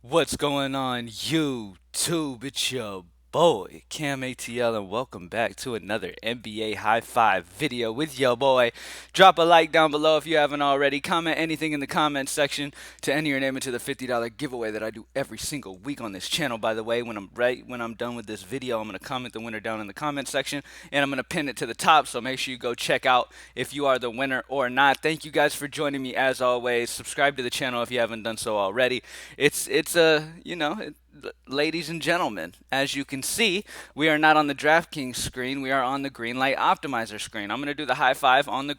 What's going on, YouTube? It's your boy, CamATL, and welcome back to another NBA High Five video with your boy. Drop a like down below if you haven't already. Comment anything in the comment section to enter your name into the $50 giveaway that I do every single week on this channel. By the way, when I'm done with this video, I'm gonna comment the winner down in the comment section, and I'm gonna pin it to the top. So make sure you go check out if you are the winner or not. Thank you guys for joining me as always. Subscribe to the channel if you haven't done so already. It's a ladies and gentlemen, as you can see, we are not on the Draftkings screen. We are on the Greenlight Optimizer screen. I'm going to do the high five on the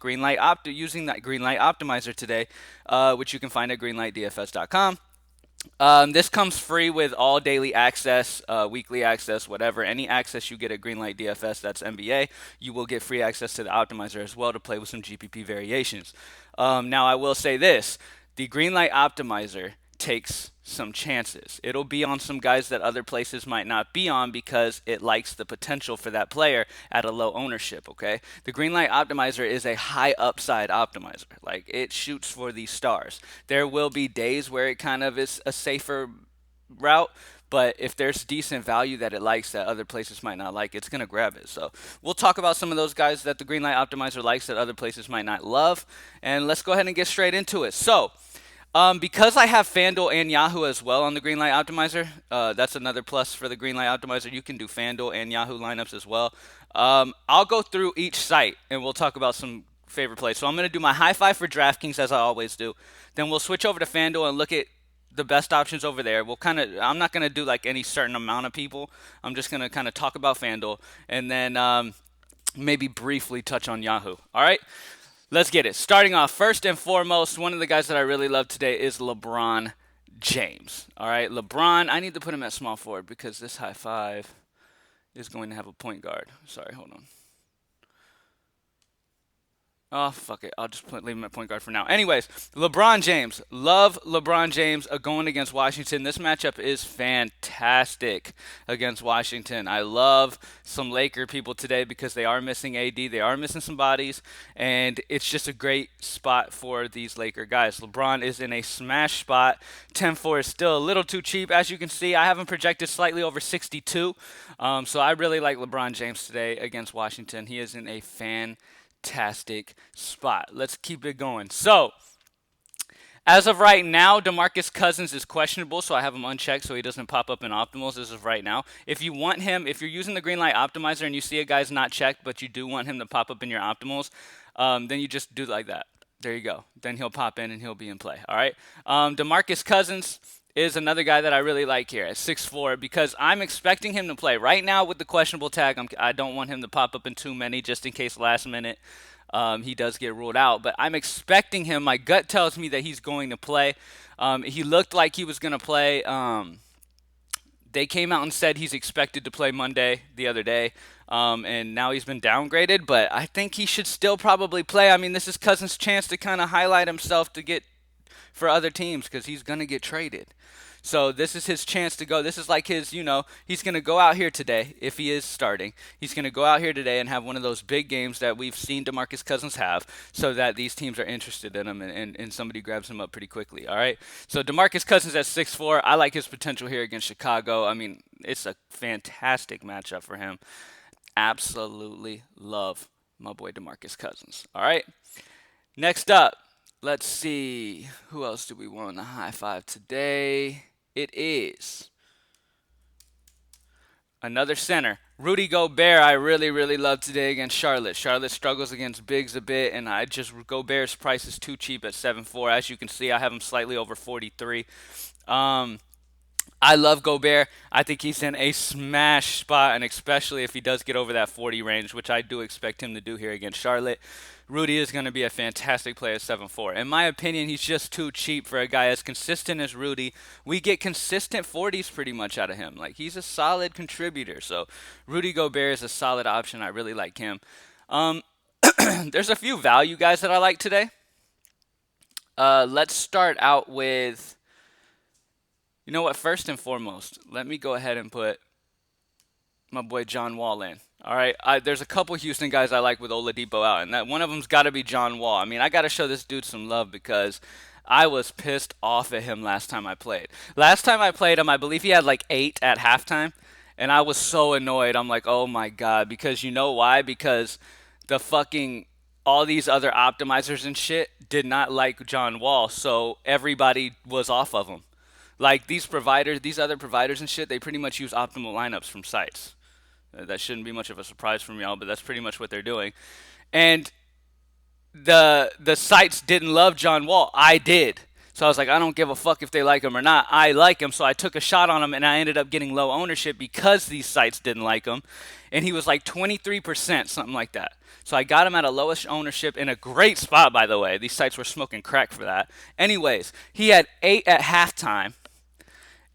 using that Greenlight Optimizer today, which you can find at greenlightdfs.com. This comes free with all daily access, weekly access, whatever. Any access you get at Greenlight DFS, that's NBA, you will get free access to the optimizer as well to play with some GPP variations. Now, I will say this: the Greenlight Optimizer takes some chances. It'll be on some guys that other places might not be on because it likes the potential for that player at a low ownership, okay? The Greenlight Optimizer is a high upside optimizer. Like, it shoots for these stars. There will be days where it kind of is a safer route, but if there's decent value that it likes that other places might not like, it's going to grab it. So we'll talk about some of those guys that the Greenlight Optimizer likes that other places might not love, and let's go ahead and get straight into it. Because I have FanDuel and Yahoo as well on the Greenlight Optimizer, that's another plus for the Greenlight Optimizer. You can do FanDuel and Yahoo lineups as well. I'll go through each site and we'll talk about some favorite plays. So I'm going to do my high five for DraftKings as I always do. Then we'll switch over to FanDuel and look at the best options over there. I'm not going to do like any certain amount of people. I'm just going to kind of talk about FanDuel and then maybe briefly touch on Yahoo. All right. Let's get it. Starting off, first and foremost, one of the guys that I really love today is LeBron James. All right, LeBron, I need to put him at small forward because this high five is going to have a point guard. Sorry, hold on. Oh, fuck it. I'll just leave him at point guard for now. Anyways, LeBron James. Love LeBron James going against Washington. This matchup is fantastic against Washington. I love some Laker people today because they are missing AD. They are missing some bodies. And it's just a great spot for these Laker guys. LeBron is in a smash spot. 10-4 is still a little too cheap. As you can see, I have him projected slightly over 62. So I really like LeBron James today against Washington. He is in a fantastic spot. Let's keep it going. So, as of right now, DeMarcus Cousins is questionable, so I have him unchecked so he doesn't pop up in optimals as of right now. If you want him, if you're using the Greenlight Optimizer and you see a guy's not checked, but you do want him to pop up in your optimals, then you just do like that. There you go. Then he'll pop in and he'll be in play. All right. DeMarcus Cousins is another guy that I really like here at 6'4" because I'm expecting him to play. Right now with the questionable tag, I don't want him to pop up in too many just in case last minute he does get ruled out. But I'm expecting him. My gut tells me that he's going to play. He looked like he was going to play. They came out and said he's expected to play Monday the other day. And now he's been downgraded, but I think he should still probably play. I mean, this is Cousins' chance to kind of highlight himself to get for other teams because he's going to get traded. So this is his chance to go. This is like his, he's going to go out here today if he is starting. He's going to go out here today and have one of those big games that we've seen DeMarcus Cousins have so that these teams are interested in him and somebody grabs him up pretty quickly. All right. So DeMarcus Cousins at 6'4". I like his potential here against Chicago. I mean, it's a fantastic matchup for him. Absolutely love my boy DeMarcus Cousins. All right. Next up, let's see. Who else do we want to high five today? It is another center. Rudy Gobert, I really, really love today against Charlotte. Charlotte struggles against bigs a bit, and Gobert's price is too cheap at 7'4". As you can see, I have him slightly over 43. I love Gobert. I think he's in a smash spot, and especially if he does get over that 40 range, which I do expect him to do here against Charlotte. Rudy is going to be a fantastic play at 7'4". In my opinion, he's just too cheap for a guy as consistent as Rudy. We get consistent 40s pretty much out of him. Like, he's a solid contributor. So Rudy Gobert is a solid option. I really like him. There's a few value guys that I like today. Let's start out with, you know what? First and foremost, let me go ahead and put my boy John Wall in. All right, there's a couple Houston guys I like with Oladipo out, and that one of them's got to be John Wall. I mean, I got to show this dude some love because I was pissed off at him last time I played. Last time I played him, I believe he had like 8 at halftime, and I was so annoyed. I'm like, oh my god, because you know why? Because the fucking all these other optimizers and shit did not like John Wall, so everybody was off of him. Like these providers, these other providers and shit, they pretty much use optimal lineups from sites. That shouldn't be much of a surprise from y'all, but that's pretty much what they're doing. And the sites didn't love John Wall. I did. So I was like, I don't give a fuck if they like him or not. I like him, so I took a shot on him, and I ended up getting low ownership because these sites didn't like him. And he was like 23%, something like that. So I got him at a lowest ownership in a great spot, by the way. These sites were smoking crack for that. Anyways, he had 8 at halftime.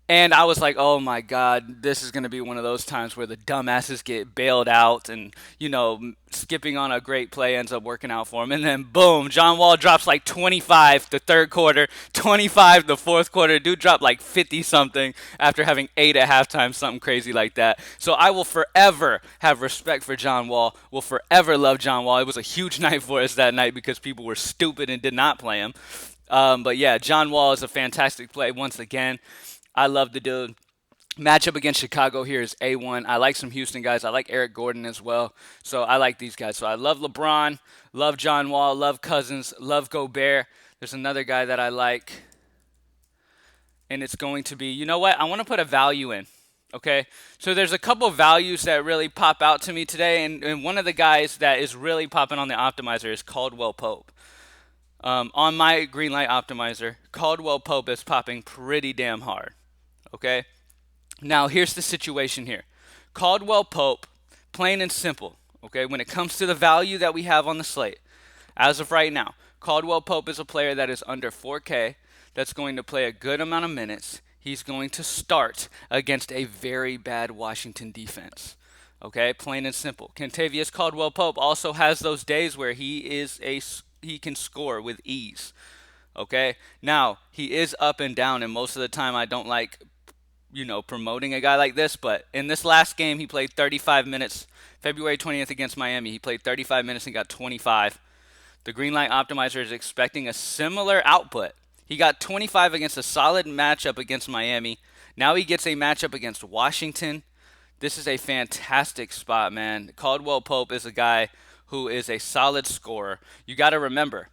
And I was like, oh my God, this is going to be one of those times where the dumbasses get bailed out and, skipping on a great play ends up working out for him. And then, boom, John Wall drops like 25 the third quarter, 25 the fourth quarter. Dude dropped like 50 something after having 8 at halftime, something crazy like that. So I will forever have respect for John Wall, will forever love John Wall. It was a huge night for us that night because people were stupid and did not play him. But yeah, John Wall is a fantastic play once again. I love the dude. Matchup against Chicago here is A1. I like some Houston guys. I like Eric Gordon as well. So I like these guys. So I love LeBron, love John Wall, love Cousins, love Gobert. There's another guy that I like, and it's going to be, you know what? I want to put a value in. Okay, so there's a couple values that really pop out to me today, and one of the guys that is really popping on the optimizer is Caldwell Pope. On my green light optimizer, Caldwell Pope is popping pretty damn hard. Okay? Now, here's the situation here. Caldwell Pope, plain and simple, okay, when it comes to the value that we have on the slate, as of right now, Caldwell Pope is a player that is under 4K, that's going to play a good amount of minutes. He's going to start against a very bad Washington defense. Okay, plain and simple. Kentavious Caldwell Pope also has those days where he can score with ease. Okay, now he is up and down, and most of the time I don't like promoting a guy like this, but in this last game, he played 35 minutes. February 20th against Miami, he played 35 minutes and got 25. The Greenlight Optimizer is expecting a similar output. He got 25 against a solid matchup against Miami. Now he gets a matchup against Washington. This is a fantastic spot, man. Caldwell Pope is a guy who is a solid scorer. You got to remember,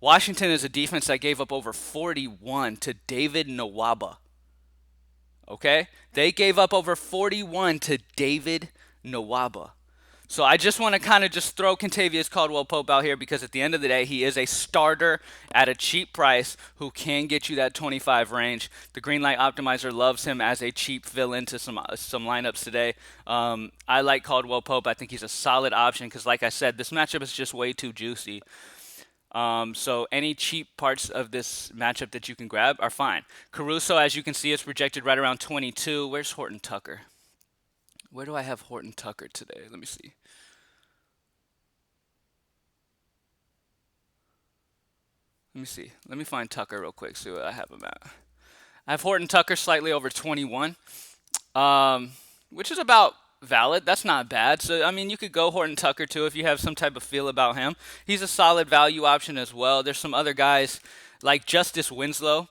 Washington is a defense that gave up over 41 to David Nwaba. Okay? They gave up over 41 to David Nwaba. So I just want to kind of just throw Kentavious Caldwell Pope out here because at the end of the day, he is a starter at a cheap price who can get you that 25 range. The Greenlight Optimizer loves him as a cheap fill into some lineups today. I like Caldwell Pope. I think he's a solid option because, like I said, this matchup is just way too juicy. So any cheap parts of this matchup that you can grab are fine. Caruso, as you can see, is projected right around 22. Where's Horton Tucker? Where do I have Horton Tucker today? Let me see. Let me find Tucker real quick, see what I have him at. I have Horton Tucker slightly over 21, which is about valid. That's not bad. So, I mean, you could go Horton Tucker, too, if you have some type of feel about him. He's a solid value option as well. There's some other guys like Justice Winslow.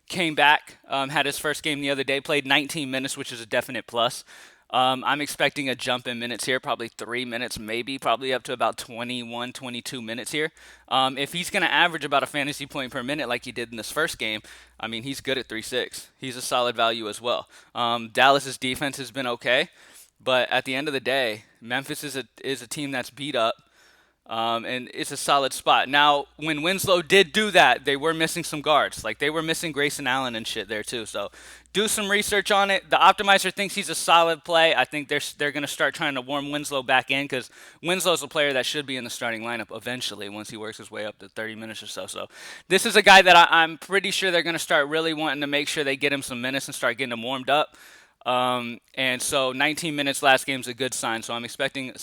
Came back, had his first game the other day, played 19 minutes, which is a definite plus. I'm expecting a jump in minutes here, probably 3 minutes, maybe, probably up to about 21, 22 minutes here. If he's going to average about a fantasy point per minute like he did in this first game, I mean, he's good at 3.6. He's a solid value as well. Dallas's defense has been okay, but at the end of the day, Memphis is a team that's beat up. And it's a solid spot. Now, when Winslow did do that, they were missing some guards. Like, they were missing Grayson Allen and shit there, too. So, do some research on it. The optimizer thinks he's a solid play. I think they're going to start trying to warm Winslow back in because Winslow's a player that should be in the starting lineup eventually once he works his way up to 30 minutes or so. So, this is a guy that I'm pretty sure they're going to start really wanting to make sure they get him some minutes and start getting him warmed up. And so 19 minutes last game is a good sign. So I'm expecting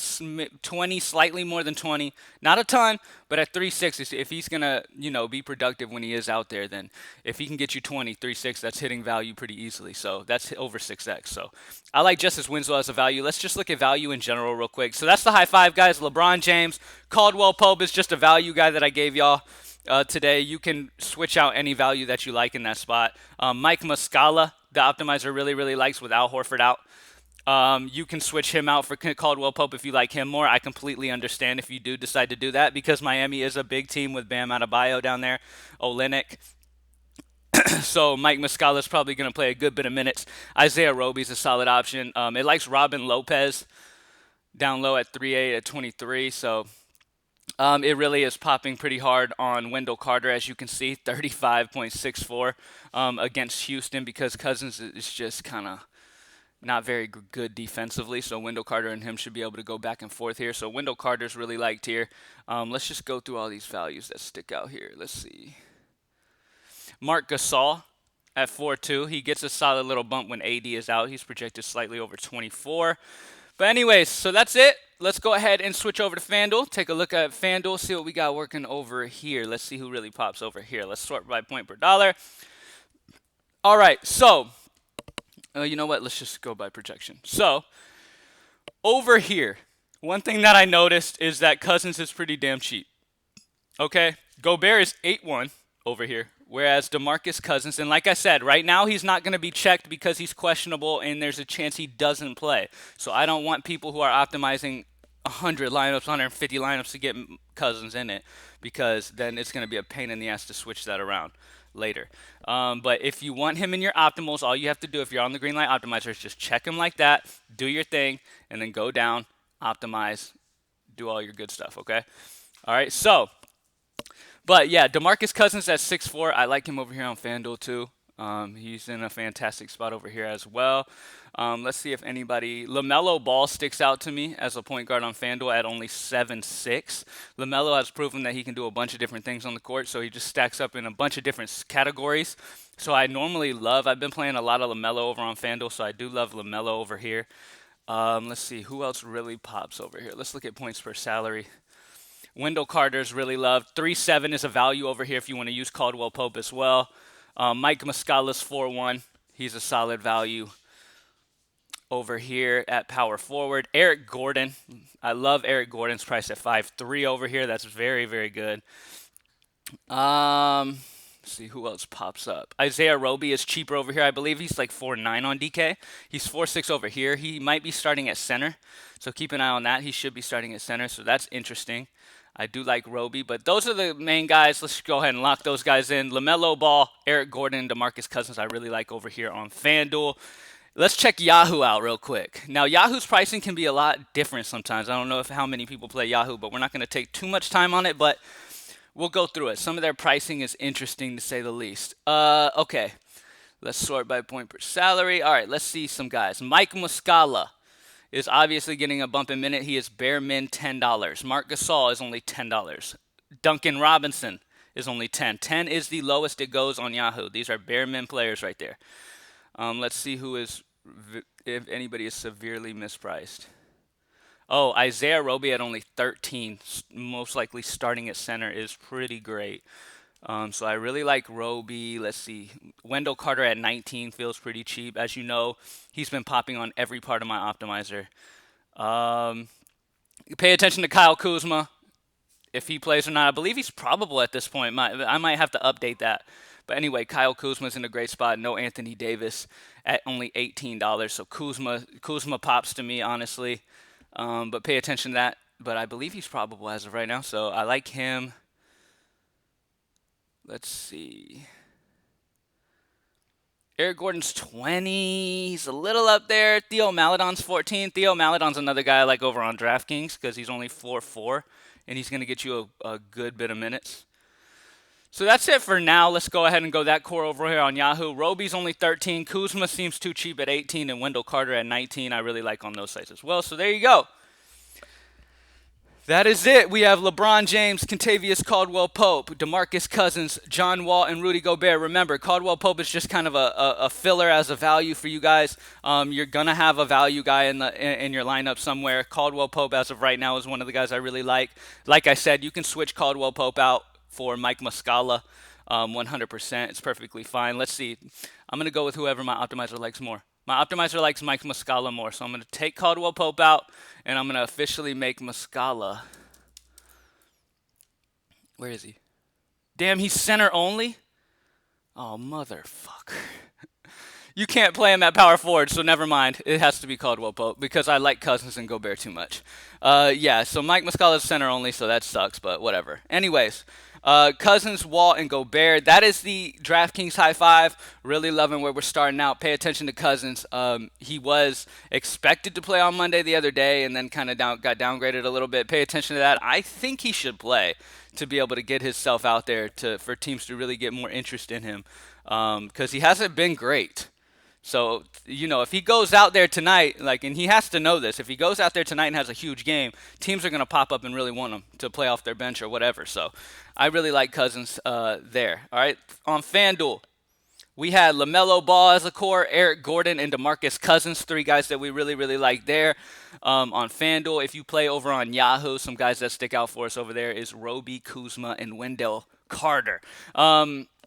20, slightly more than 20, not a ton, but at 3.6, if he's going to, be productive when he is out there, then if he can get you 20, 3.6, that's hitting value pretty easily. So that's over 6x. So I like Justice Winslow as a value. Let's just look at value in general real quick. So that's the high five, guys. LeBron James, Caldwell Pope is just a value guy that I gave y'all. today. You can switch out any value that you like in that spot. Mike Muscala, the optimizer really likes with Al Horford out. You can switch him out for Caldwell Pope if you like him more. I completely understand if you do decide to do that because Miami is a big team with Bam Adebayo down there, Olynyk. So Mike Muscala is probably going to play a good bit of minutes. Isaiah Roby's a solid option. It likes Robin Lopez down low at 3A at 23. So it really is popping pretty hard on Wendell Carter, as you can see, 35.64 against Houston because Cousins is just kind of not very good defensively. So Wendell Carter and him should be able to go back and forth here. So Wendell Carter's really liked here. Let's just go through all these values that stick out here. Let's see. Marc Gasol at 4.2. He gets a solid little bump when AD is out. He's projected slightly over 24. But anyways, so that's it. Let's go ahead and switch over to FanDuel. Take a look at FanDuel, see what we got working over here. Let's see who really pops over here. Let's sort by point per dollar. All right, so you know what? Let's just go by projection. So over here, one thing that I noticed is that Cousins is pretty damn cheap. Okay, Gobert is 8-1 over here, whereas DeMarcus Cousins, and like I said, right now he's not going to be checked because he's questionable and there's a chance he doesn't play. So I don't want people who are optimizing 100 lineups, 150 lineups to get Cousins in it because then it's going to be a pain in the ass to switch that around later. But if you want him in your optimals, all you have to do if you're on the Greenlight Optimizer is just check him like that, do your thing, and then go down, optimize, do all your good stuff, okay? All right, so but yeah, DeMarcus Cousins at 6'4". I like him over here on FanDuel too. He's in a fantastic spot over here as well. Let's see if anybody. LaMelo Ball sticks out to me as a point guard on FanDuel at only 7'6". LaMelo has proven that he can do a bunch of different things on the court, so he just stacks up in a bunch of different categories. So I've been playing a lot of LaMelo over on FanDuel, so I do love LaMelo over here. Let's see, who else really pops over here? Let's look at points per salary. Wendell Carter's really loved. 3.7 is a value over here if you want to use Caldwell Pope as well. Mike Muscala's 4.1. He's a solid value over here at power forward. Eric Gordon. I love Eric Gordon's price at 5.3 over here. That's very good. Let's see who else pops up. Isaiah Roby is cheaper over here. I believe he's like 4.9 on DK. He's 4.6 over here. He might be starting at center, so keep an eye on that. He should be starting at center, so that's interesting. I do like Roby, but those are the main guys. Let's go ahead and lock those guys in. LaMelo Ball, Eric Gordon, DeMarcus Cousins I really like over here on FanDuel. Let's check Yahoo out real quick. Now, Yahoo's pricing can be a lot different sometimes. I don't know how many people play Yahoo, but we're not going to take too much time on it, but we'll go through it. Some of their pricing is interesting to say the least. Okay, let's sort by point per salary. All right, let's see some guys. Mike Muscala is obviously getting a bump in minute. He is bare min $10. Marc Gasol is only $10. Duncan Robinson is only 10. 10 is the lowest it goes on Yahoo. These are bare min players right there. Let's see if anybody is severely mispriced. Oh, Isaiah Roby at only 13, most likely starting at center, is pretty great. So I really like Roby. Let's see. Wendell Carter at 19 feels pretty cheap. As you know, he's been popping on every part of my optimizer. Pay attention to Kyle Kuzma, if he plays or not. I believe he's probable at this point. I might have to update that. But anyway, Kyle Kuzma's in a great spot. No Anthony Davis at only $18. So Kuzma pops to me, honestly. But pay attention to that. But I believe he's probable as of right now. So I like him. Let's see. Eric Gordon's 20. He's a little up there. Theo Maledon's 14. Theo Maledon's another guy I like over on Draftkings because he's only 4.4. And he's going to get you a good bit of minutes. So that's it for now. Let's go ahead and go that core over here on Yahoo. Roby's only 13. Kuzma seems too cheap at 18. And Wendell Carter at 19. I really like on those sites as well. So there you go. That is it. We have LeBron James, Kentavious Caldwell-Pope, DeMarcus Cousins, John Wall, and Rudy Gobert. Remember, Caldwell-Pope is just kind of a filler as a value for you guys. You're going to have a value guy in your lineup somewhere. Caldwell-Pope, as of right now, is one of the guys I really like. Like I said, you can switch Caldwell-Pope out for Mike Muscala 100%. It's perfectly fine. Let's see. I'm going to go with whoever my optimizer likes more. My optimizer likes Mike Muscala more, so I'm going to take Caldwell Pope out, and I'm going to officially make Muscala. Where is he? Damn, he's center only? Oh, motherfucker. You can't play him at power forward, so never mind. It has to be Caldwell Pope because I like Cousins and Gobert too much. Yeah, so Mike Muscala's center only, so that sucks, but whatever. Anyways, Cousins, Wall, and Gobert. That is the DraftKings high five. Really loving where we're starting out. Pay attention to Cousins. He was expected to play on Monday the other day and then kind of got downgraded a little bit. Pay attention to that. I think he should play to be able to get himself out there for teams to really get more interest in him because he hasn't been great. So, if he goes out there tonight, and he has to know this, if he goes out there tonight and has a huge game, teams are going to pop up and really want him to play off their bench or whatever. So, I really like Cousins there. All right. On FanDuel, we had LaMelo Ball as a core, Eric Gordon, and DeMarcus Cousins, three guys that we really, really like there. On FanDuel, if you play over on Yahoo, some guys that stick out for us over there is Roby, Kuzma, and Wendell Carter.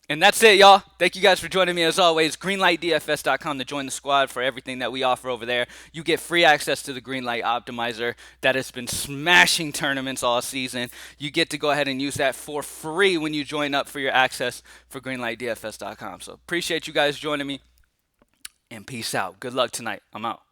And that's it, y'all. Thank you guys for joining me as always. Greenlightdfs.com to join the squad for everything that we offer over there. You get free access to the Greenlight Optimizer that has been smashing tournaments all season. You get to go ahead and use that for free when you join up for your access for greenlightdfs.com. So appreciate you guys joining me, and peace out. Good luck tonight. I'm out.